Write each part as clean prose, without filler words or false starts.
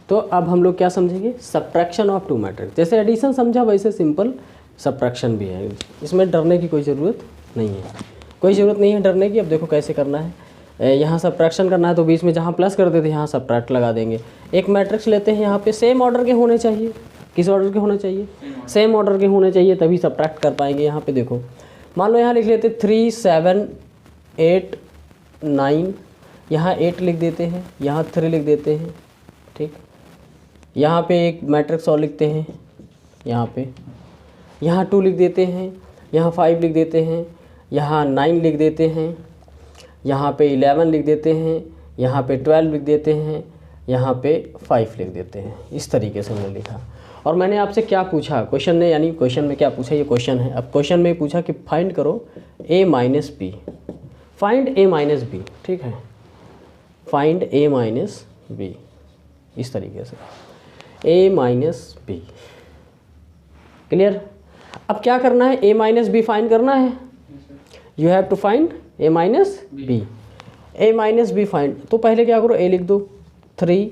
तो अब हम लोग क्या समझेंगे, सब्ट्रैक्शन ऑफ टू मैट्रिक्स। जैसे एडिशन समझा वैसे सिंपल सब्ट्रैक्शन भी है, इसमें डरने की कोई ज़रूरत नहीं है, कोई ज़रूरत नहीं है डरने की। अब देखो कैसे करना है, यहाँ सब्ट्रैक्शन करना है तो बीच में जहाँ प्लस करते थे यहाँ सब्ट्रैक्ट लगा देंगे। एक मैट्रिक्स लेते हैं, यहाँ पे सेम ऑर्डर के होने चाहिए। किस ऑर्डर के होने चाहिए, सेम ऑर्डर के होने चाहिए, तभी सब्ट्रैक्ट कर पाएंगे। यहाँ पे देखो मान लो यहाँ लिख लेते 3 7 8 9, यहाँ 8 लिख देते हैं, यहाँ 3 लिख देते हैं, ठीक। यहाँ पे एक मैट्रिक्स और लिखते हैं, यहाँ पे यहाँ 2 लिख देते हैं, यहाँ 5 लिख देते हैं, यहाँ 9 लिख देते हैं, यहाँ पे 11 लिख देते हैं, यहाँ पे 12 लिख देते हैं, यहाँ पे 5 लिख देते हैं। इस तरीके से मैंने लिखा। और मैंने आपसे क्या पूछा क्वेश्चन ने, यानी क्वेश्चन में क्या पूछा, ये क्वेश्चन है। अब क्वेश्चन में पूछा कि फाइंड करो a minus B, find a minus B, ठीक है, फाइंड a माइनस बी, इस तरीके से a माइनस बी। क्लियर। अब क्या करना है, a माइनस बी फाइंड करना है, you have to find a minus B. a minus B find, तो पहले क्या करो, a लिख दो, 3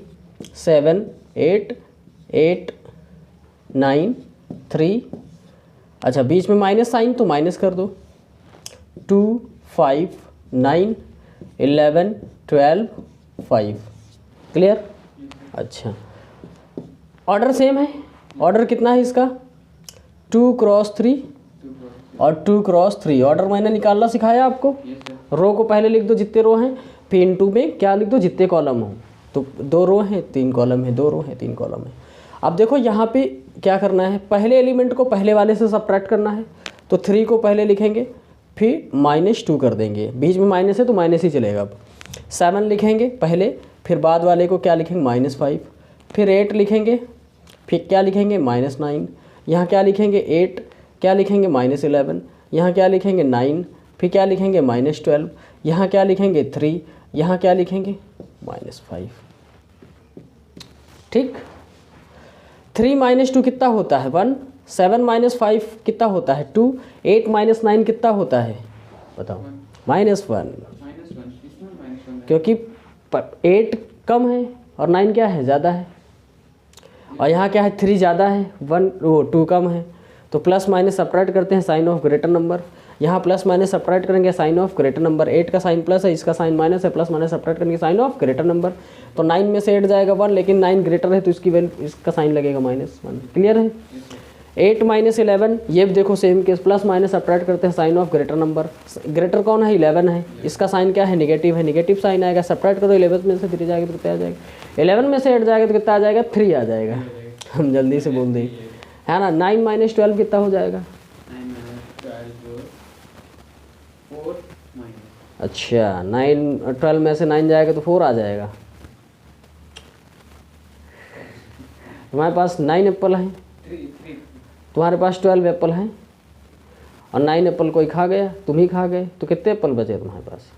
7 8 8 9 3, अच्छा बीच में माइनस साइन तो माइनस कर दो, 2 5 9 11 12 5। क्लियर। अच्छा ऑर्डर सेम है, ऑर्डर कितना है इसका, 2 क्रॉस 3 और 2 क्रॉस 3। ऑर्डर मैंने निकालना सिखाया आपको। रो को पहले लिख दो जितने रो हैं, फिर इनटू में क्या लिख दो, जितने कॉलम हो। तो 2 रो हैं 3 कॉलम है, 2 रो हैं 3 कॉलम है। अब देखो यहाँ पे क्या करना है, पहले एलिमेंट को पहले वाले से सब्ट्रैक्ट करना है। तो 3 को पहले लिखेंगे, फिर -2 कर देंगे, बीच में माइनस है तो माइनस ही चलेगा। अब 7 लिखेंगे पहले, फिर बाद वाले को क्या लिखेंगे, -5, फिर 8 लिखेंगे, फिर क्या लिखेंगे, -9, यहाँ क्या लिखेंगे 8, क्या लिखेंगे -11, यहाँ क्या लिखेंगे 9, फिर क्या लिखेंगे -12, यहाँ क्या लिखेंगे 3, यहाँ क्या लिखेंगे -5। ठीक। 3 - 2 कितना होता है 1, 7 - 5 कितना होता है 2, 8 - 9 कितना होता है बताओ, -1, क्योंकि 8 कम है और 9 क्या है ज़्यादा है, और यहाँ क्या है 3 ज़्यादा है, 2 कम है। तो प्लस माइनस सब्ट्रैक्ट करते हैं साइन ऑफ ग्रेटर नंबर, यहाँ प्लस माइनस सब्ट्रैक्ट करेंगे साइन ऑफ ग्रेटर नंबर। 8 का साइन प्लस है, इसका साइन माइनस है, प्लस माइनस सब्ट्रैक्ट करेंगे साइन ऑफ ग्रेटर नंबर। तो 9 में से 8 जाएगा 1, लेकिन 9 ग्रेटर है तो इसकी वैल्यू, इसका साइन लगेगा -1। क्लियर है। 8 - 11, ये भी देखो same case, plus minus subtract करते हैं sign of greater number. Greater कौन है 11 है, इसका साइन क्या है नेगेटिव है, नेगेटिव साइन आएगा। सब्ट्रैक्ट करो 11 में से 3 जाएगा तो कितना आ जाएगा, 11 में से 8 जाएगा तो कितना आ जाएगा 3 आ जाएगा। हम जल्दी से बोल दें है ना। 9 - 12 कितना हो जाएगा, अच्छा 12 में से 9 जाएगा तो 4 आ जाएगा। तुम्हारे पास 9 एप्पल हैं, तुम्हारे पास 12 एप्पल हैं, और 9 एप्पल कोई खा गया, तुम ही खा गए, तो कितने एप्पल बचे तुम्हारे पास,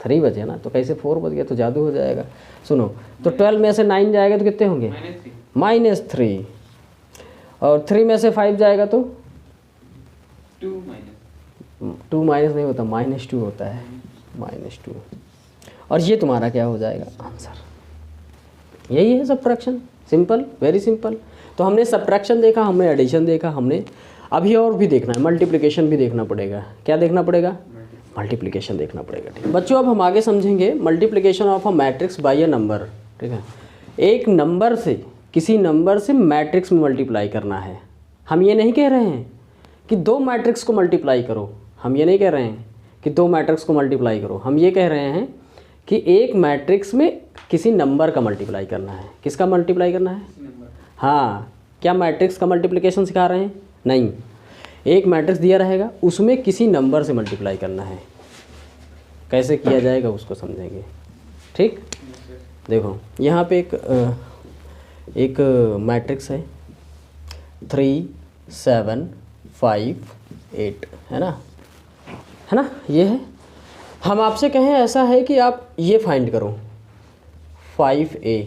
3 बचे ना। तो कैसे 4 बच गया, तो जादू हो जाएगा। सुनो, तो 12 में से 9 जाएगा तो कितने होंगे -3, और 3 में से 5 जाएगा तो 2 माइनस नहीं होता, -2 होता है, -2। और ये तुम्हारा क्या हो जाएगा आंसर। यही है सब्ट्रैक्शन, सिंपल, वेरी सिंपल। तो हमने सब्ट्रैक्शन देखा, हमने एडिशन देखा, हमने अभी और भी देखना है, मल्टीप्लिकेशन भी देखना पड़ेगा। क्या देखना पड़ेगा, मल्टीप्लिकेशन देखना पड़ेगा। ठीक बच्चों, अब हम आगे समझेंगे multiplication of a matrix bye a number. ठीक है, एक नंबर से, किसी नंबर से मैट्रिक्स में मल्टीप्लाई करना है। हम ये नहीं कह रहे हैं कि 2 मैट्रिक्स को मल्टीप्लाई करो, हम ये नहीं कह रहे हैं कि 2 मैट्रिक्स को मल्टीप्लाई करो, हम ये कह रहे हैं कि एक मैट्रिक्स में किसी नंबर का मल्टीप्लाई करना है। किसका मल्टीप्लाई करना है, हाँ। क्या मैट्रिक्स का मल्टीप्लिकेशन सिखा रहे हैं, नहीं। एक मैट्रिक्स दिया रहेगा, उसमें किसी नंबर से मल्टीप्लाई करना है। कैसे किया जाएगा उसको समझेंगे। ठीक, देखो यहाँ पे एक मैट्रिक्स है 3 7 5 8, है ना, है ना, ये है। हम आपसे कहें ऐसा है कि आप ये फाइंड करो 5a,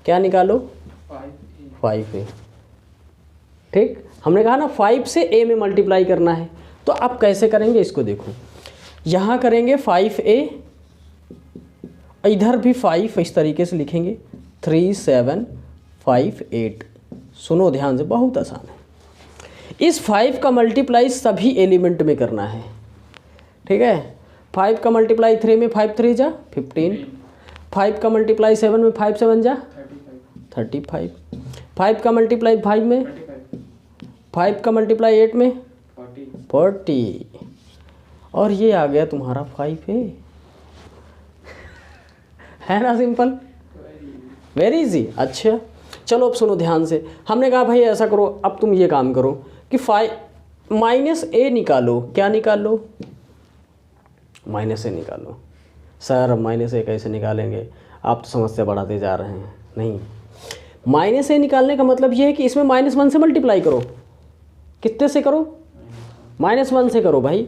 क्या निकालो 5a। ठीक, हमने कहा ना 5 से a में मल्टीप्लाई करना है, तो आप कैसे करेंगे इसको देखो। यहाँ करेंगे 5a इधर भी 5 इस तरीके से लिखेंगे 3 7 5 8। सुनो ध्यान से, बहुत आसान है। इस 5 का मल्टीप्लाई सभी एलिमेंट में करना है, ठीक है। 5 का मल्टीप्लाई 3 में 5 3 जा 15, 5 का मल्टीप्लाई 7 में 5 7 जा 35, 5 का मल्टीप्लाई 5 में 5 का मल्टीप्लाई 8 में 40, और ये आ गया तुम्हारा 5 है ना, सिंपल, वेरी इजी। अच्छा चलो अब सुनो ध्यान से, हमने कहा भाई ऐसा करो, अब तुम ये काम करो कि माइनस ए निकालो। क्या निकालो? माइनस ए निकालो। सर अब माइनस ए कैसे निकालेंगे, आप तो समस्या बढ़ाते जा रहे हैं। नहीं, माइनस ए निकालने का मतलब ये है कि इसमें -1 से मल्टीप्लाई करो। कितने से करो? -1 से करो भाई।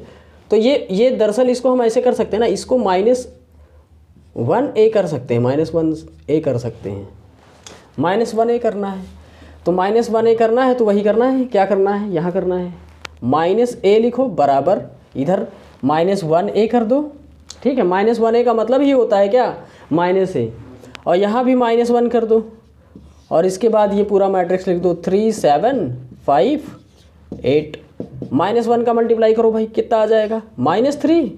तो ये दरअसल इसको हम ऐसे कर सकते हैं ना, इसको -1a कर सकते हैं, -1a कर सकते हैं। -1a करना है तो -1a करना है तो वही करना है, क्या करना है, यहाँ करना है -a लिखो बराबर इधर -1a कर दो, ठीक है। -1a का मतलब ही होता है क्या, -a, और यहाँ भी -1 कर दो, और इसके बाद ये पूरा मैट्रिक्स लिख दो 3 7 5 8। -1 का मल्टीप्लाई करो भाई, कितना आ जाएगा -3,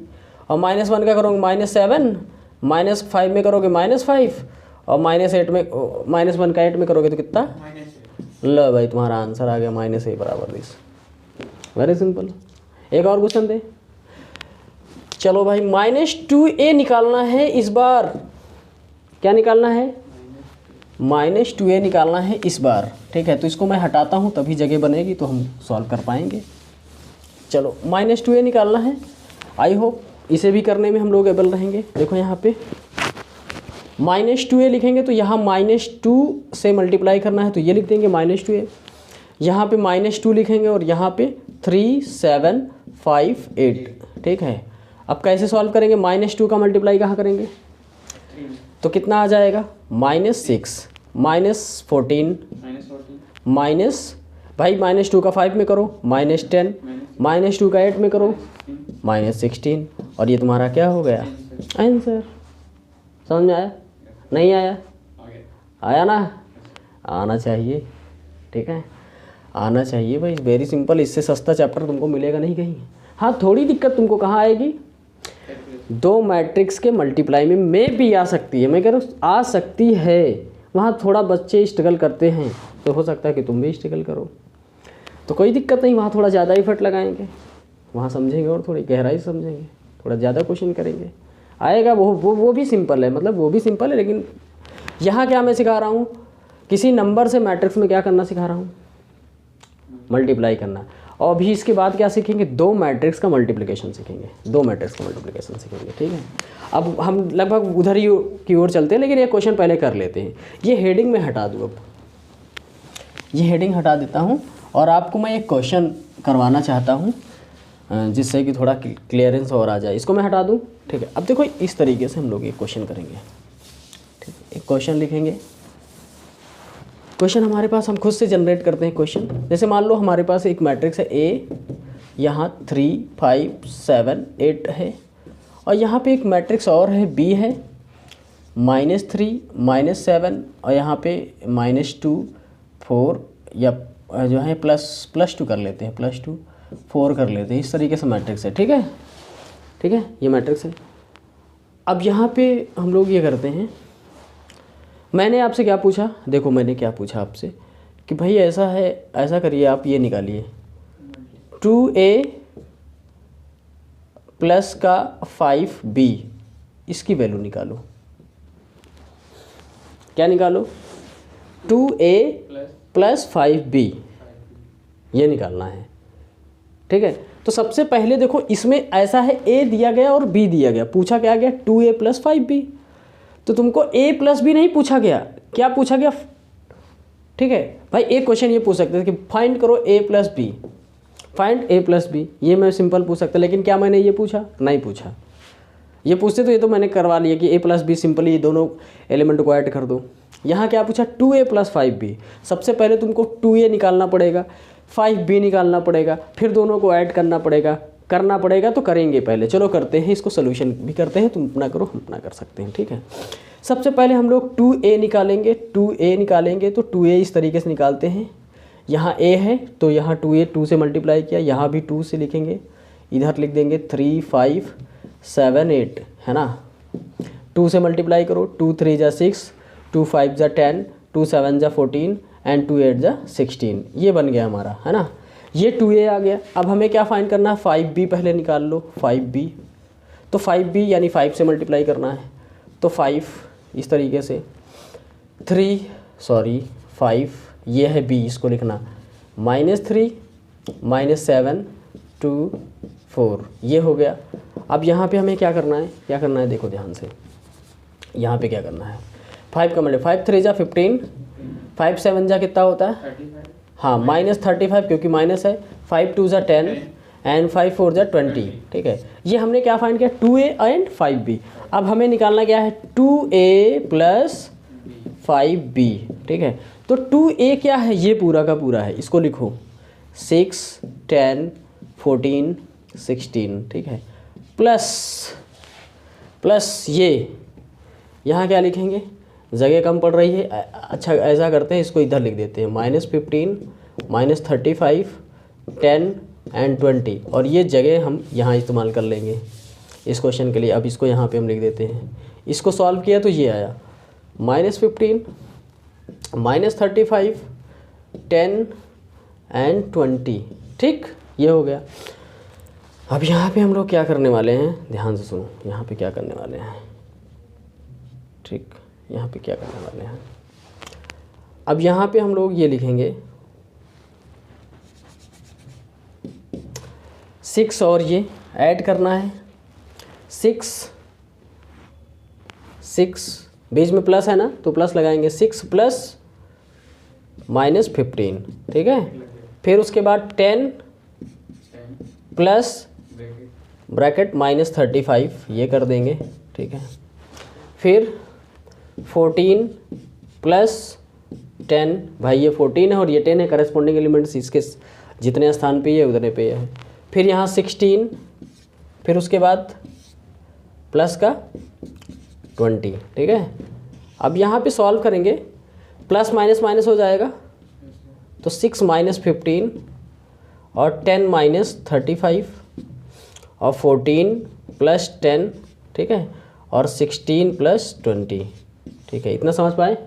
और -1 का करोगे -7, -5 में करोगे -5, और -8 में -1 का 8 में करोगे तो कितना, लो भाई तुम्हारा आंसर आ गया -a बराबर 20। Very simple. एक और क्वेश्चन दे, चलो भाई -2a निकालना है इस बार। क्या निकालना है? -2a निकालना है इस बार, ठीक है। तो इसको मैं हटाता हूँ तभी जगह बनेगी तो हम सॉल्व कर पाएंगे। चलो -2a निकालना है, आई होप इसे भी करने में हम लोग एबल रहेंगे। देखो यहाँ पे -2a लिखेंगे तो यहाँ -2 से मल्टीप्लाई करना है तो ये लिख देंगे -2a, यहाँ पे -2 लिखेंगे और यहाँ पे 3 7 5 8, ठीक है। अब कैसे सॉल्व करेंगे, -2 का मल्टीप्लाई कहाँ करेंगे, तो कितना आ जाएगा -6 -14 भाई -2 का 5 में करो -10, -2 का 8 में करो -16, और ये तुम्हारा क्या हो गया आंसर। समझ में आया? नहीं आया? आया ना? आना चाहिए, ठीक है, आना चाहिए भाई। वेरी सिंपल, इससे सस्ता चैप्टर तुमको मिलेगा नहीं कहीं। हाँ थोड़ी दिक्कत तुमको कहाँ आएगी, दो मैट्रिक्स के मल्टीप्लाई में भी आ सकती है, मैं कह रहा हूँ आ सकती है। वहाँ थोड़ा बच्चे स्ट्रगल करते हैं तो हो सकता है कि तुम भी स्ट्रगल करो, तो कोई दिक्कत नहीं, वहाँ थोड़ा ज़्यादा एफर्ट लगाएंगे, वहाँ समझेंगे और थोड़ी गहराई समझेंगे, थोड़ा ज़्यादा क्वेश्चन करेंगे, आएगा। वो भी सिंपल है, मतलब वो भी सिंपल है, लेकिन यहाँ क्या मैं सिखा रहा हूँ, किसी नंबर से मैट्रिक्स में क्या करना सिखा रहा हूँ, मल्टीप्लाई करना। और अभी इसके बाद क्या सीखेंगे, दो मैट्रिक्स का मल्टीप्लिकेशन सीखेंगे, दो मैट्रिक्स का मल्टीप्लिकेशन सीखेंगे, ठीक है। अब हम लगभग उधर ही की ओर चलते हैं, लेकिन ये क्वेश्चन पहले कर लेते हैं। ये हेडिंग में हटा दूँ, अब ये हेडिंग हटा देता हूँ और आपको मैं एक क्वेश्चन करवाना चाहता हूँ जिससे कि थोड़ा क्लियरेंस और आ जाए। इसको मैं हटा दूँ, ठीक है। अब देखो इस तरीके से हम लोग एक क्वेश्चन करेंगे, ठीक है। एक क्वेश्चन लिखेंगे, क्वेश्चन हमारे पास हम खुद से जनरेट करते हैं क्वेश्चन। जैसे मान लो हमारे पास एक मैट्रिक्स है ए, यहाँ 3 5 7 8 है, और यहाँ पे एक मैट्रिक्स और है बी है -3 -7, और यहाँ पे -2 4, या जो है +2 कर लेते हैं, +2 4 कर लेते हैं। इस तरीके से मैट्रिक्स है, ठीक है, ठीक है, ये मैट्रिक्स है। अब यहाँ पे हम लोग ये करते हैं, मैंने आपसे क्या पूछा, देखो मैंने क्या पूछा आपसे कि भाई ऐसा है, ऐसा करिए आप ये निकालिए 2a प्लस का 5b, इसकी वैल्यू निकालो। क्या निकालो, 2a प्लस 5b, ये निकालना है, ठीक है। तो सबसे पहले देखो इसमें ऐसा है a दिया गया और b दिया गया, पूछा क्या गया 2a प्लस 5b, तो तुमको a प्लस b नहीं पूछा गया, क्या पूछा गया, ठीक है भाई। एक क्वेश्चन ये पूछ सकते थे कि फाइंड करो a plus B, find a plus B, ये मैं सिंपल पूछ सकता, लेकिन क्या मैंने ये पूछा, नहीं पूछा। ये पूछते तो ये तो मैंने करवा लिया कि a प्लस बी, सिंपली ये दोनों एलिमेंट को ऐड कर दो। यहाँ क्या पूछा 2a प्लस 5b, सबसे पहले तुमको 2a निकालना पड़ेगा, 5b निकालना पड़ेगा, फिर दोनों को ऐड करना पड़ेगा, करना पड़ेगा तो करेंगे पहले, चलो करते हैं इसको, सोल्यूशन भी करते हैं, तुम अपना करो हम अपना कर सकते हैं, ठीक है। सबसे पहले हम लोग 2a निकालेंगे, 2a निकालेंगे तो 2a इस तरीके से निकालते हैं, यहाँ a है तो यहाँ 2a 2 से मल्टीप्लाई किया, यहाँ भी 2 से लिखेंगे, इधर लिख देंगे 3 5 7 8 है ना, 2 से मल्टीप्लाई करो, 2 3 जा 6, 2 5 जा 10, 2 7 जा 14 एंड 2 8 जा 16, ये बन गया हमारा, है ना। ये 2a आ गया। अब हमें क्या फाइंड करना है, 5b पहले निकाल लो, 5b, तो 5b यानी 5 से मल्टीप्लाई करना है, तो 5 इस तरीके से, 5 ये है b, इसको लिखना -3 -7 2 4, ये हो गया। अब यहाँ पे हमें क्या करना है, देखो ध्यान से, यहाँ पे क्या करना है, 5 का मल्टीप्लाई, 5 3 जा 15, 5 7 जा कितना होता है, हाँ -35 क्योंकि माइनस है, 5 2 जा 10 एंड 5 4 जा 20, ठीक है। ये हमने क्या फाइंड किया, 2a एंड 5b। अब हमें निकालना क्या है, 2a प्लस 5b, ठीक है। तो 2a क्या है, ये पूरा का पूरा है, इसको लिखो 6 10 14 16, ठीक है, प्लस ये यहाँ क्या लिखेंगे, जगह कम पड़ रही है, अच्छा ऐसा करते हैं, इसको इधर लिख देते हैं, -15 -35 10 एंड 20, और ये जगह हम यहाँ इस्तेमाल कर लेंगे इस क्वेश्चन के लिए। अब इसको यहाँ पे हम लिख देते हैं, इसको सॉल्व किया तो ये आया -15 -35 10 एंड 20, ठीक, ये हो गया। अब यहाँ पे हम लोग क्या करने वाले हैं, ध्यान से सुनो, यहाँ पे क्या करने वाले हैं, ठीक, यहाँ पे क्या करने वाले हैं। अब यहाँ पे हम लोग ये लिखेंगे 6 और ये ऐड करना है, 6 बीच में प्लस है ना, तो प्लस लगाएंगे, 6 प्लस -15, ठीक है। फिर उसके बाद 10 प्लस ब्रैकेट -35, ये कर देंगे, ठीक है। फिर 14 प्लस 10, भाई ये 14 है और ये 10 है, करस्पॉन्डिंग एलिमेंट्स इसके जितने स्थान पे है उतने पे है। फिर यहाँ 16, फिर उसके बाद प्लस का 20, ठीक है। अब यहाँ पे सॉल्व करेंगे, प्लस माइनस माइनस हो जाएगा, तो 6 -15 और 10 -35 और 14 प्लस 10, ठीक है, और 16 प्लस 20, ठीक है, इतना समझ पाए।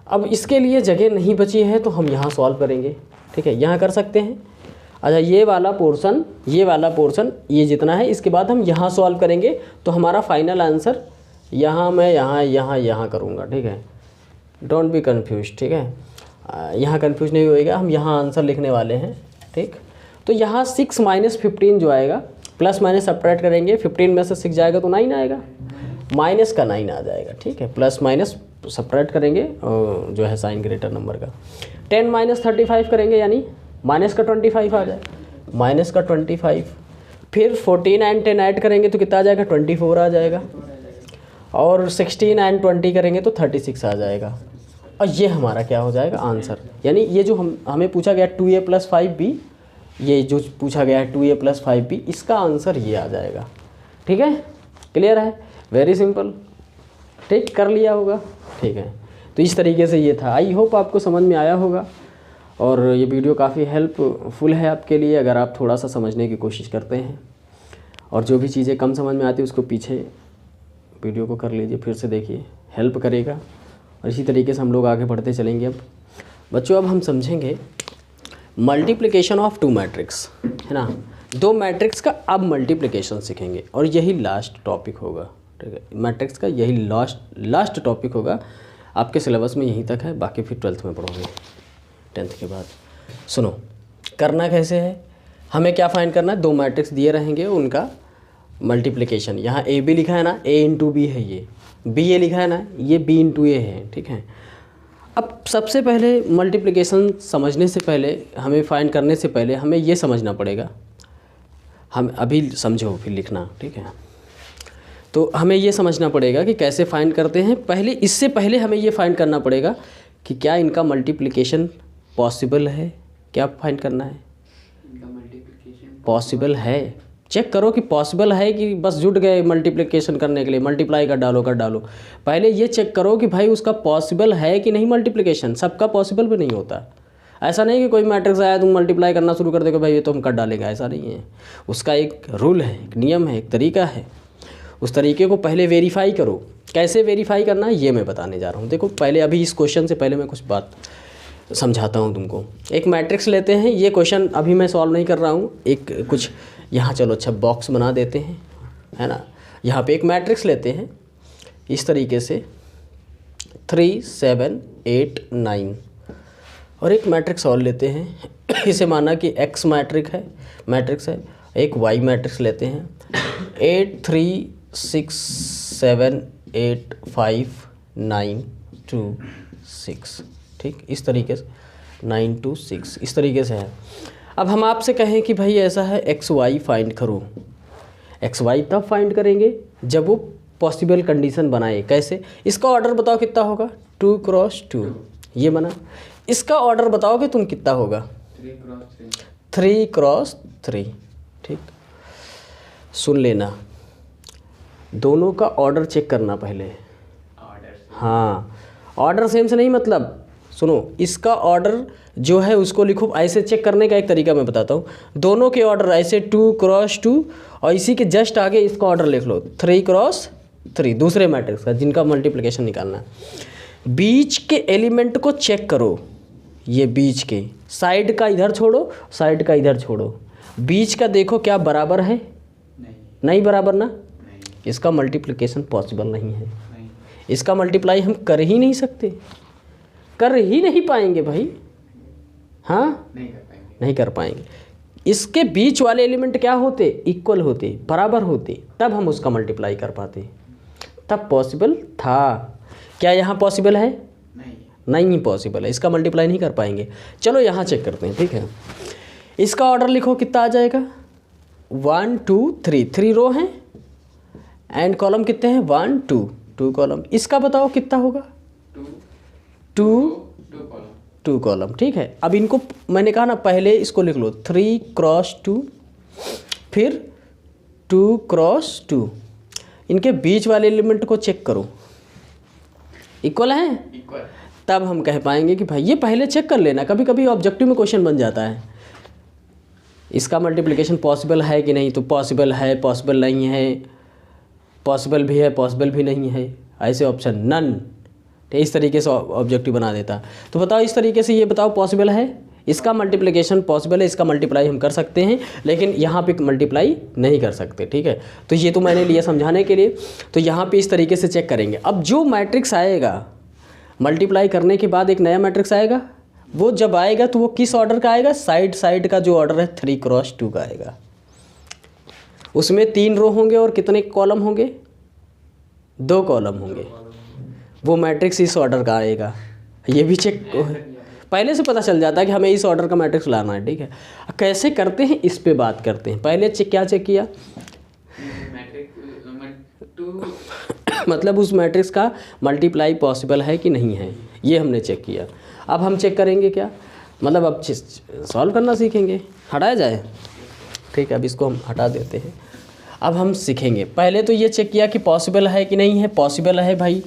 अब इसके लिए जगह नहीं बची है तो हम यहाँ सॉल्व करेंगे, ठीक है, यहाँ कर सकते हैं। अच्छा, ये वाला पोर्शन ये जितना है, इसके बाद हम यहाँ सॉल्व करेंगे, तो हमारा फाइनल आंसर यहाँ मैं यहाँ करूँगा, ठीक है, डोंट बी कन्फ्यूज, ठीक है, यहाँ कन्फ्यूज नहीं होएगा, हम यहाँ आंसर लिखने वाले हैं, ठीक। तो यहाँ 6 -15 जो आएगा, प्लस माइनस सब्ट्रैक्ट करेंगे, 15 में से 6 जाएगा तो 9 आएगा, माइनस का 9 आ जाएगा, ठीक है, प्लस माइनस सब्ट्रैक्ट करेंगे जो है साइन ग्रेटर नंबर का, 10 -35 करेंगे यानी माइनस का 25 आ जाए, माइनस का 25, फिर 14 एंड 10 ऐड करेंगे तो कितना आ जाएगा, 24 आ जाएगा, और 16 एंड 20 करेंगे तो 36 आ जाएगा, और ये हमारा क्या हो जाएगा आंसर। यानी ये जो हमें पूछा गया 2a + 5b, ये जो पूछा गया है 2a + 5b, इसका आंसर ये आ जाएगा, ठीक है, क्लियर है, वेरी सिंपल, ठीक, कर लिया होगा, ठीक है। तो इस तरीके से ये था, आई होप आपको समझ में आया होगा, और ये वीडियो काफ़ी हेल्पफुल है आपके लिए अगर आप थोड़ा सा समझने की कोशिश करते हैं, और जो भी चीज़ें कम समझ में आती है उसको पीछे वीडियो को कर लीजिए, फिर से देखिए, हेल्प करेगा, और इसी तरीके से हम लोग आगे बढ़ते चलेंगे। अब बच्चों, अब हम समझेंगे मल्टीप्लिकेशन ऑफ 2 मैट्रिक्स, है ना, 2 मैट्रिक्स का अब मल्टीप्लिकेशन सीखेंगे, और यही लास्ट टॉपिक होगा, ठीक है, मैट्रिक्स का यही लास्ट टॉपिक होगा, आपके सिलेबस में यहीं तक है, बाकी फिर 12th में पढ़ोगे, 10th के बाद। सुनो, करना कैसे है, हमें क्या फाइंड करना है, 2 मैट्रिक्स दिए रहेंगे, उनका मल्टीप्लिकेशन, यहाँ ए बी लिखा है ना, a × b है, ये b ए लिखा है ना, ये b × a है, ठीक है। अब सबसे पहले मल्टीप्लिकेशन समझने से पहले, हमें फाइंड करने से पहले हमें ये समझना पड़ेगा, हम अभी समझो फिर लिखना, ठीक है। तो हमें ये समझना पड़ेगा कि कैसे फाइंड करते हैं, पहले इससे पहले हमें ये फाइंड करना पड़ेगा कि क्या इनका मल्टीप्लिकेशन पॉसिबल है, क्या फाइंड करना है, इनका मल्टीप्लिकेशन पॉसिबल है, चेक करो कि पॉसिबल है कि बस जुट गए मल्टीप्लिकेशन करने के लिए, मल्टीप्लाई कर डालो। पहले ये चेक करो कि भाई उसका पॉसिबल है कि नहीं मल्टीप्लिकेशन। सबका पॉसिबल भी नहीं होता। ऐसा नहीं कि कोई मैट्रिक्स आया तुम मल्टीप्लाई करना शुरू कर दोगे भाई ये तो हम कर डालेंगे, ऐसा नहीं है। उसका एक रूल है, एक नियम है, एक तरीका है। उस तरीके को पहले वेरीफाई करो। कैसे वेरीफाई करना है ये मैं बताने जा रहा हूँ। देखो पहले अभी इस क्वेश्चन से पहले मैं कुछ बात समझाता हूँ तुमको। एक मैट्रिक्स लेते हैं, ये क्वेश्चन अभी मैं सॉल्व नहीं कर रहा हूँ, एक कुछ यहाँ चलो अच्छा बॉक्स बना देते हैं, है ना। यहाँ पे एक मैट्रिक्स लेते हैं इस तरीके से 3 7 8 9, और एक मैट्रिक्स और लेते हैं इसे माना कि x मैट्रिक्स है। एक y मैट्रिक्स लेते हैं 8 3 6 7 8 5 9 2 6, ठीक, इस तरीके से 9 2 6 इस तरीके से है। अब हम आपसे कहें कि भाई ऐसा है एक्स वाई फाइंड करो। एक्स वाई तब फाइंड करेंगे जब वो पॉसिबल कंडीशन बनाए। कैसे? इसका ऑर्डर बताओ कितना होगा, 2 क्रॉस 2 ये बना। इसका ऑर्डर बताओगे तुम कितना होगा, 3 क्रॉस 3, ठीक। सुन लेना, दोनों का ऑर्डर चेक करना पहले। हाँ, ऑर्डर सेम से नहीं, मतलब सुनो, इसका ऑर्डर जो है उसको लिखो। ऐसे चेक करने का एक तरीका मैं बताता हूँ। दोनों के ऑर्डर ऐसे 2 क्रॉस 2 और इसी के जस्ट आगे इसका ऑर्डर लिख लो 3 क्रॉस 3 दूसरे मैट्रिक्स का जिनका मल्टीप्लिकेशन निकालना है। बीच के एलिमेंट को चेक करो, ये बीच के, साइड का इधर छोड़ो, साइड का इधर छोड़ो, बीच का देखो क्या बराबर है, नहीं बराबर ना, इसका मल्टीप्लिकेशन पॉसिबल नहीं है। इसका मल्टीप्लाई हम कर ही नहीं सकते, कर ही नहीं पाएंगे भाई। हाँ, नहीं कर पाएंगे। इसके बीच वाले एलिमेंट क्या होते, इक्वल होते, बराबर होते, तब हम उसका मल्टीप्लाई कर पाते, तब पॉसिबल था। क्या यहाँ पॉसिबल है? नहीं पॉसिबल है, इसका मल्टीप्लाई नहीं कर पाएंगे। चलो यहाँ चेक करते हैं, ठीक है। इसका ऑर्डर लिखो, कितना आ जाएगा, 1 2 3 रो हैं एंड कॉलम कितने हैं, 1 2 कॉलम। इसका बताओ कितना होगा, 2 कॉलम, ठीक है। अब इनको मैंने कहा ना पहले इसको लिख लो 3 क्रॉस 2 फिर 2 क्रॉस 2। इनके बीच वाले एलिमेंट को चेक करो, इक्वल है, तब हम कह पाएंगे कि भाई ये पहले चेक कर लेना। कभी कभी ऑब्जेक्टिव में क्वेश्चन बन जाता है, इसका मल्टीप्लिकेशन पॉसिबल है कि नहीं, तो पॉसिबल है, पॉसिबल नहीं है, पॉसिबल भी है, पॉसिबल भी नहीं है, ऐसे ऑप्शन नन, तो इस तरीके से ऑब्जेक्टिव बना देता। तो बताओ इस तरीके से ये बताओ पॉसिबल है, इसका मल्टीप्लिकेशन पॉसिबल है, इसका मल्टीप्लाई हम कर सकते हैं, लेकिन यहाँ पे मल्टीप्लाई नहीं कर सकते, ठीक है। तो ये तो मैंने लिया समझाने के लिए। तो यहाँ पे इस तरीके से चेक करेंगे। अब जो मैट्रिक्स आएगा मल्टीप्लाई करने के बाद एक नया मैट्रिक्स आएगा, वो जब आएगा तो वो किस ऑर्डर का आएगा, साइड का जो ऑर्डर है 3 क्रॉस 2 का आएगा। उसमें 3 रो होंगे और कितने कॉलम होंगे, 2 कॉलम होंगे। वो मैट्रिक्स इस ऑर्डर का आएगा। ये भी चेक पहले से पता चल जाता है कि हमें इस ऑर्डर का मैट्रिक्स लाना है, ठीक है। कैसे करते हैं इस पे बात करते हैं। पहले क्या चेक किया, मतलब उस मैट्रिक्स का मल्टीप्लाई पॉसिबल है कि नहीं है, ये हमने चेक किया। अब हम चेक करेंगे क्या, मतलब अब सॉल्व करना सीखेंगे। हटाया जाए, ठीक है, अब इसको हम हटा देते हैं। अब हम सीखेंगे। पहले तो ये चेक किया कि पॉसिबल है कि नहीं है, पॉसिबल है भाई,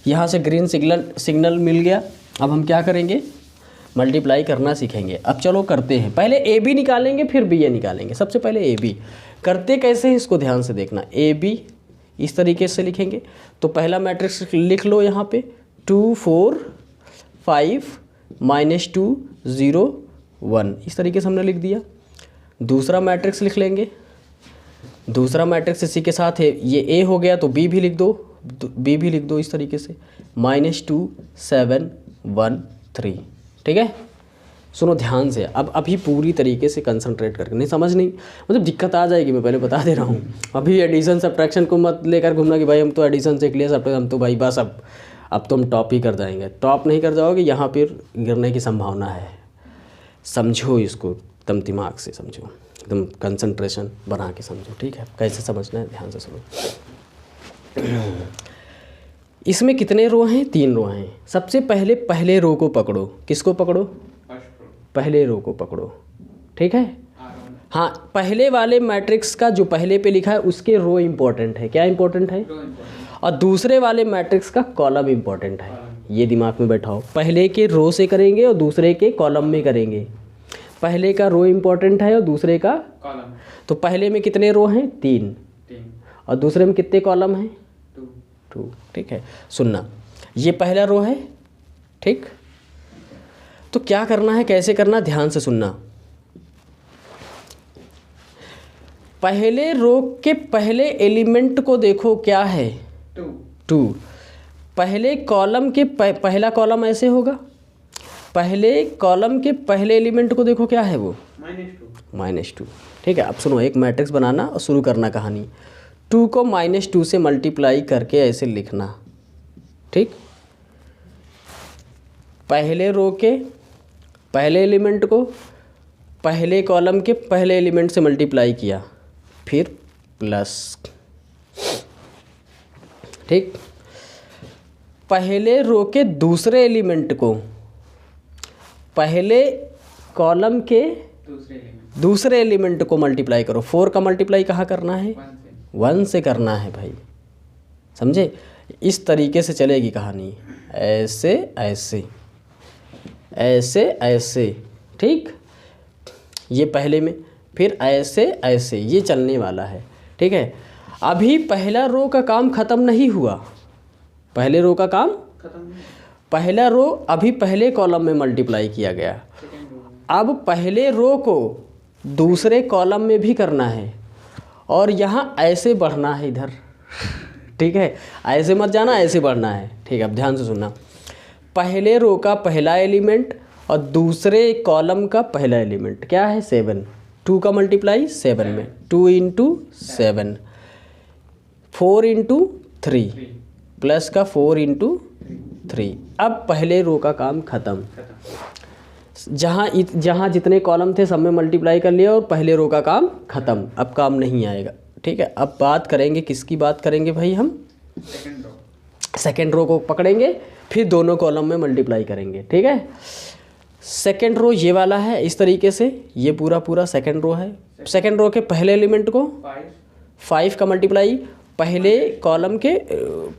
यहाँ से ग्रीन सिग्नल मिल गया। अब हम क्या करेंगे, मल्टीप्लाई करना सीखेंगे। अब चलो करते हैं। पहले ए बी निकालेंगे फिर बी ए निकालेंगे। सबसे पहले ए बी करते कैसे हैं इसको ध्यान से देखना। ए बी इस तरीके से लिखेंगे। तो पहला मैट्रिक्स लिख लो यहाँ पे 2 4 5 -2 0 1, इस तरीके से हमने लिख दिया। दूसरा मैट्रिक्स लिख लेंगे। दूसरा मैट्रिक्स इसी के साथ है, ये ए हो गया तो बी भी लिख दो, बी भी लिख दो इस तरीके से -2 7 1 3, ठीक है। सुनो ध्यान से, अब अभी पूरी तरीके से कंसंट्रेट करके, नहीं समझ नहीं मतलब दिक्कत आ जाएगी, मैं पहले बता दे रहा हूँ। अभी एडिशन सब्ट्रैक्शन को मत लेकर घूमना कि भाई हम तो एडिशन से क्लियर, सब हम तो भाई बस अब तो हम टॉप ही कर जाएंगे। टॉप नहीं कर जाओगे, यहाँ पर गिरने की संभावना है। समझो इसको, एकदम दिमाग से समझो, एकदम कंसंट्रेशन बना के समझो, ठीक है। कैसे समझना है ध्यान से सुनो। इसमें कितने रो हैं, 3 रो हैं। सबसे पहले रो को पकड़ो। किसको पकड़ो, पहले रो को पकड़ो, ठीक है। हाँ, पहले वाले मैट्रिक्स का जो पहले पे लिखा है उसके रो इम्पोर्टेंट है। क्या इम्पोर्टेंट है? और दूसरे वाले मैट्रिक्स का कॉलम इम्पोर्टेंट है। ये दिमाग में बैठाओ, पहले के रो से करेंगे और दूसरे के कॉलम में करेंगे। पहले का रो इम्पोर्टेंट है और दूसरे का कॉलम। तो पहले में कितने रो हैं? 3। और दूसरे में कितने कॉलम हैं? 2। ठीक है, सुनना, ये पहला रो है, ठीक। तो क्या करना है, कैसे करना, ध्यान से सुनना। पहले रो के पहले एलिमेंट को देखो, क्या है? 2। पहले कॉलम के पहला कॉलम ऐसे होगा। पहले कॉलम के पहले एलिमेंट को देखो, क्या है वो? -2। ठीक है, अब सुनो, एक मैट्रिक्स बनाना और शुरू करना कहानी। 2 को -2 से मल्टीप्लाई करके ऐसे लिखना, ठीक। पहले रो के पहले एलिमेंट को पहले कॉलम के पहले एलिमेंट से मल्टीप्लाई किया, फिर प्लस, ठीक। पहले रो के दूसरे एलिमेंट को पहले कॉलम के दूसरे एलिमेंट को मल्टीप्लाई करो। 4 का मल्टीप्लाई कहाँ करना है? 1 से करना है भाई, समझे? इस तरीके से चलेगी कहानी, ऐसे ऐसे ऐसे ऐसे, ठीक। ये पहले में, फिर ऐसे ऐसे, ये चलने वाला है, ठीक है। अभी पहला रो का काम ख़त्म नहीं हुआ। पहले रो का काम खत्म, पहला रो अभी पहले कॉलम में मल्टीप्लाई किया गया। अब पहले रो को दूसरे कॉलम में भी करना है और यहाँ ऐसे बढ़ना है इधर, ठीक है। ऐसे मत जाना, ऐसे बढ़ना है, ठीक है। अब ध्यान से सुनना, पहले रो का पहला एलिमेंट और दूसरे कॉलम का पहला एलिमेंट क्या है? 7। 2 का मल्टीप्लाई 7 में, 2 × 7, 4 × 3 प्लस का 4 × 3। अब पहले रो का काम ख़त्म। जहाँ जितने कॉलम थे सब में मल्टीप्लाई कर लिया और पहले रो का काम ख़त्म, अब काम नहीं आएगा, ठीक है। अब बात करेंगे, किसकी बात करेंगे भाई? हम सेकेंड रो को पकड़ेंगे, फिर दोनों कॉलम में मल्टीप्लाई करेंगे, ठीक है। सेकेंड रो ये वाला है, इस तरीके से ये पूरा सेकेंड रो है। सेकेंड रो के पहले एलिमेंट को 5 का मल्टीप्लाई पहले कॉलम के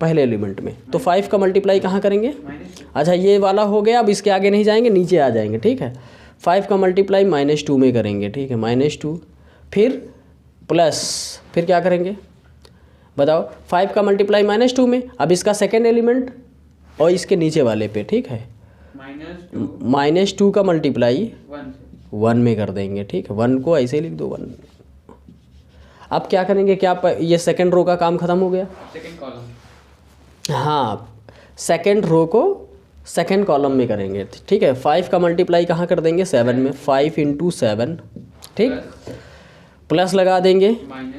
पहले एलिमेंट में, तो 5 का मल्टीप्लाई कहाँ करेंगे? अच्छा, ये वाला हो गया। अब इसके आगे नहीं जाएंगे, नीचे आ जाएंगे, ठीक है। 5 का मल्टीप्लाई -2 में करेंगे, ठीक है, -2, फिर प्लस, फिर क्या करेंगे बताओ? 5 का मल्टीप्लाई -2 में, अब इसका सेकेंड एलिमेंट और इसके नीचे वाले पे, ठीक है, -2 का मल्टीप्लाई 1 में कर देंगे, ठीक है। 1 को ऐसे लिख दो, 1। अब क्या करेंगे? क्या ये सेकंड रो का काम ख़त्म हो गया, सेकंड कॉलम। हाँ, सेकंड रो को सेकंड कॉलम में करेंगे, ठीक है। 5 का मल्टीप्लाई कहाँ कर देंगे? 7 में, 5 × 7, ठीक, प्लस लगा देंगे,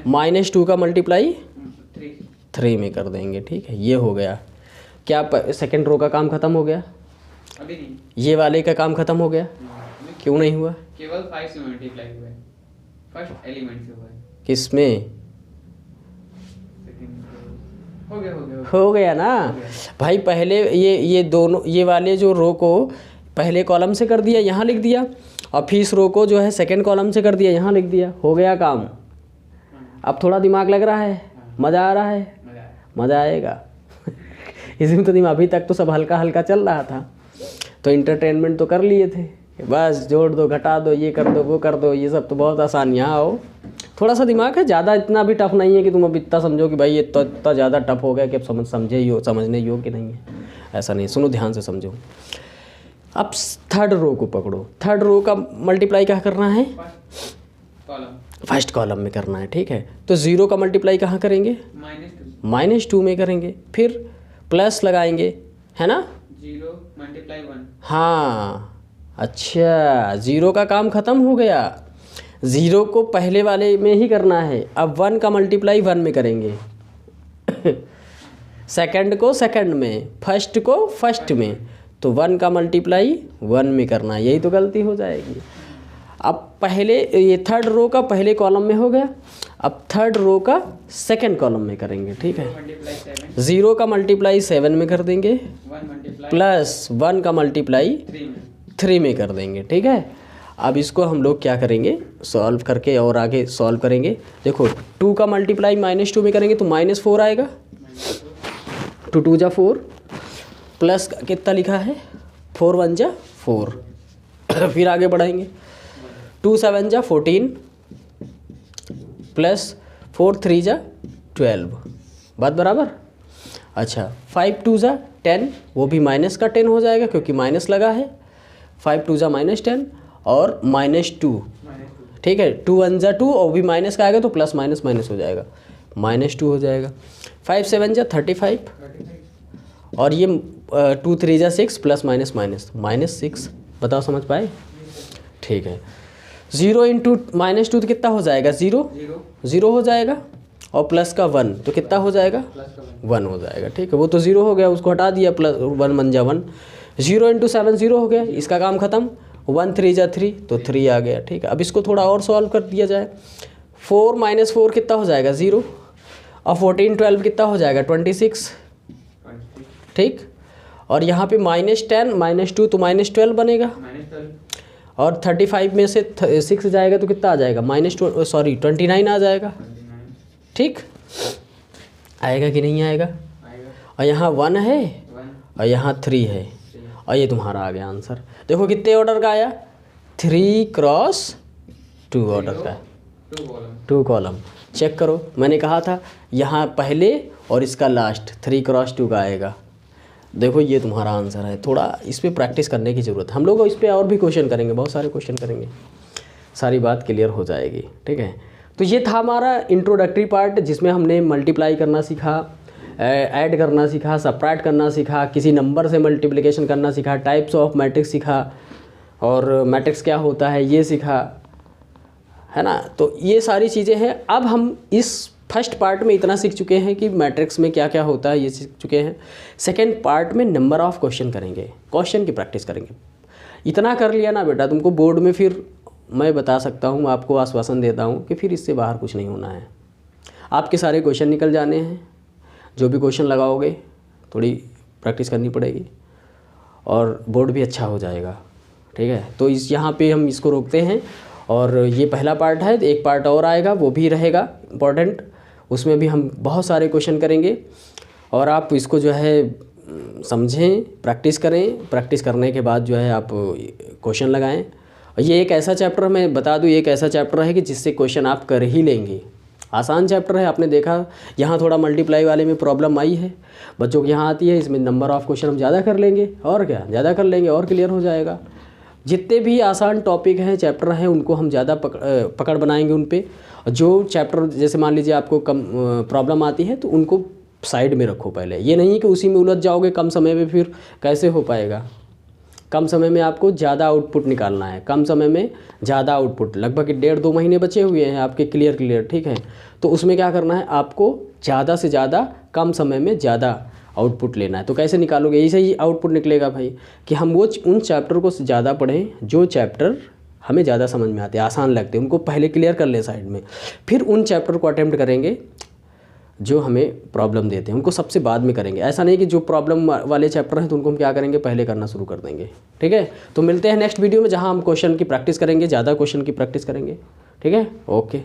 -2 का मल्टीप्लाई 3 में कर देंगे, ठीक है। ये हो गया। क्या सेकंड रो का काम ख़त्म हो गया? अभी नहीं। ये वाले का काम ख़त्म हो गया? क्यों नहीं हुआ? केवल 5 से मल्टीप्लाई हुआ है, फर्स्ट एलिमेंट से हुआ है। किसमें? हो गया ना भाई। पहले ये दोनों, ये वाले जो रो को पहले कॉलम से कर दिया, यहाँ लिख दिया, और फिर इस रो को जो है सेकंड कॉलम से कर दिया, यहाँ लिख दिया, हो गया काम। अब थोड़ा दिमाग लग रहा है, मज़ा आ रहा है, मज़ा आएगा। इसमें तो अभी तक तो सब हल्का हल्का चल रहा था, तो इंटरटेनमेंट तो कर लिए थे, बस जोड़ दो, घटा दो, ये कर दो, वो कर दो, ये सब तो बहुत आसान। यहाँ आओ, थोड़ा सा दिमाग है, ज़्यादा इतना भी टफ नहीं है कि तुम अब इतना समझो कि भाई ये तो इतना ज़्यादा टफ हो गया कि अब समझने योग्य नहीं है, ऐसा नहीं। सुनो, ध्यान से समझो। अब थर्ड रो को पकड़ो। थर्ड रो का मल्टीप्लाई क्या करना है? फर्स्ट कॉलम में करना है, ठीक है। तो 0 का मल्टीप्लाई कहाँ करेंगे? -2 में करेंगे, फिर प्लस लगाएंगे, है ना? 0 × 1। हाँ, अच्छा, 0 का काम ख़त्म हो गया। 0 को पहले वाले में ही करना है। अब 1 का मल्टीप्लाई 1 में करेंगे, सेकंड को सेकंड में, फर्स्ट को फर्स्ट में, तो 1 का मल्टीप्लाई 1 में करना है। यही तो गलती हो जाएगी। अब पहले ये थर्ड रो का पहले कॉलम में हो गया, अब थर्ड रो का सेकंड कॉलम में करेंगे, ठीक है। 0 का मल्टीप्लाई 7 में कर देंगे, प्लस 1 का मल्टीप्लाई 3 में कर देंगे, ठीक है। अब इसको हम लोग क्या करेंगे, सॉल्व करके और आगे सॉल्व करेंगे। देखो 2 का मल्टीप्लाई -2 में करेंगे तो -4 आएगा, 2 2 जा 4 प्लस कितना लिखा है 4 1 जा 4 फिर आगे बढ़ाएंगे 2 7 जा 14 प्लस 4 3 जा 12, बात बराबर। अच्छा 5 2 जा 10, वो भी माइनस का 10 हो जाएगा क्योंकि माइनस लगा है, 5 2 जा -10 और -2, ठीक है 2 1 जा 2 और भी माइनस का आएगा तो प्लस माइनस माइनस हो जाएगा, -2 हो जाएगा। 5 7 जा 35 और ये 2 3 जा 6 प्लस माइनस माइनस -6, बताओ समझ पाए, ठीक है। 0 इंटू -2 तो कितना हो जाएगा 0 हो जाएगा और प्लस का 1 तो कितना हो जाएगा 1 हो जाएगा, ठीक है। वो तो 0 हो गया, उसको हटा दिया, प्लस 1 1 जा 1, 0 इंटू 7 0 हो गया, इसका काम ख़त्म। 1 3 जा 3 तो 3 आ गया, ठीक है। अब इसको थोड़ा और सॉल्व कर दिया जाए, 4 - 4 कितना हो जाएगा 0 और 14 12 कितना हो जाएगा 26, ठीक। और यहाँ पे -10 -2 तो -12 बनेगा और 35 में से 6 जाएगा तो कितना आ जाएगा -29 आ जाएगा, ठीक। आएगा कि नहीं आएगा, और यहाँ 1 है और यहाँ 3 है और ये तुम्हारा आ गया आंसर। देखो कितने ऑर्डर का आया, 3 × 2 ऑर्डर का, 2 कॉलम। चेक करो, मैंने कहा था यहाँ पहले और इसका लास्ट 3 × 2 का आएगा। देखो ये तुम्हारा आंसर है। थोड़ा इस पर प्रैक्टिस करने की ज़रूरत है, हम लोग इस पर और भी क्वेश्चन करेंगे, बहुत सारे क्वेश्चन करेंगे, सारी बात क्लियर हो जाएगी, ठीक है। तो ये था हमारा इंट्रोडक्टरी पार्ट जिसमें हमने मल्टीप्लाई करना सीखा, ऐड करना सीखा, सबट्रैक्ट करना सीखा, किसी नंबर से मल्टीप्लिकेशन करना सीखा, टाइप्स ऑफ मैट्रिक्स सीखा और मैट्रिक्स क्या होता है ये सीखा, है ना। तो ये सारी चीज़ें हैं। अब हम इस फर्स्ट पार्ट में इतना सीख चुके हैं कि मैट्रिक्स में क्या क्या होता है, ये सीख चुके हैं। सेकेंड पार्ट में नंबर ऑफ़ क्वेश्चन करेंगे, क्वेश्चन की प्रैक्टिस करेंगे। इतना कर लिया ना बेटा, तुमको बोर्ड में फिर मैं बता सकता हूँ, आपको आश्वासन देता हूँ कि फिर इससे बाहर कुछ नहीं होना है। आपके सारे क्वेश्चन निकल जाने हैं, जो भी क्वेश्चन लगाओगे थोड़ी प्रैक्टिस करनी पड़ेगी और बोर्ड भी अच्छा हो जाएगा, ठीक है। तो इस यहाँ पे हम इसको रोकते हैं और ये पहला पार्ट है, एक पार्ट और आएगा वो भी रहेगा इम्पॉर्टेंट, उसमें भी हम बहुत सारे क्वेश्चन करेंगे और आप इसको जो है समझें, प्रैक्टिस करें, प्रैक्टिस करने के बाद जो है आप क्वेश्चन लगाएं। ये एक ऐसा चैप्टर, मैं बता दूं, एक ऐसा चैप्टर है कि जिससे क्वेश्चन आप कर ही लेंगे। आसान चैप्टर है, आपने देखा यहाँ थोड़ा मल्टीप्लाई वाले में प्रॉब्लम आई है, बच्चों की यहाँ आती है, इसमें नंबर ऑफ़ क्वेश्चन हम ज़्यादा कर लेंगे और क्या, ज़्यादा कर लेंगे और क्लियर हो जाएगा। जितने भी आसान टॉपिक हैं, चैप्टर हैं, उनको हम ज़्यादा पकड़ बनाएंगे उन पे। जो चैप्टर जैसे मान लीजिए आपको कम प्रॉब्लम आती है तो उनको साइड में रखो पहले, ये नहीं कि उसी में उलझ जाओगे कम समय में, फिर कैसे हो पाएगा। कम समय में आपको ज़्यादा आउटपुट निकालना है, कम समय में ज़्यादा आउटपुट, लगभग 1.5-2 महीने बचे हुए हैं आपके क्लियर, ठीक है। तो उसमें क्या करना है, आपको ज़्यादा से ज़्यादा कम समय में ज़्यादा आउटपुट लेना है। तो कैसे निकालोगे, ऐसे ही आउटपुट निकलेगा भाई कि हम वो उन चैप्टर को ज़्यादा पढ़ें जो चैप्टर हमें ज़्यादा समझ में आते हैं, आसान लगते हैं, उनको पहले क्लियर कर लें साइड में, फिर उन चैप्टर को अटेम्प्ट करेंगे जो हमें प्रॉब्लम देते हैं, उनको सबसे बाद में करेंगे। ऐसा नहीं कि जो प्रॉब्लम वाले चैप्टर हैं तो उनको हम क्या करेंगे, पहले करना शुरू कर देंगे, ठीक है। तो मिलते हैं नेक्स्ट वीडियो में जहाँ हम क्वेश्चन की प्रैक्टिस करेंगे, ज़्यादा क्वेश्चन की प्रैक्टिस करेंगे, ठीक है। ओके।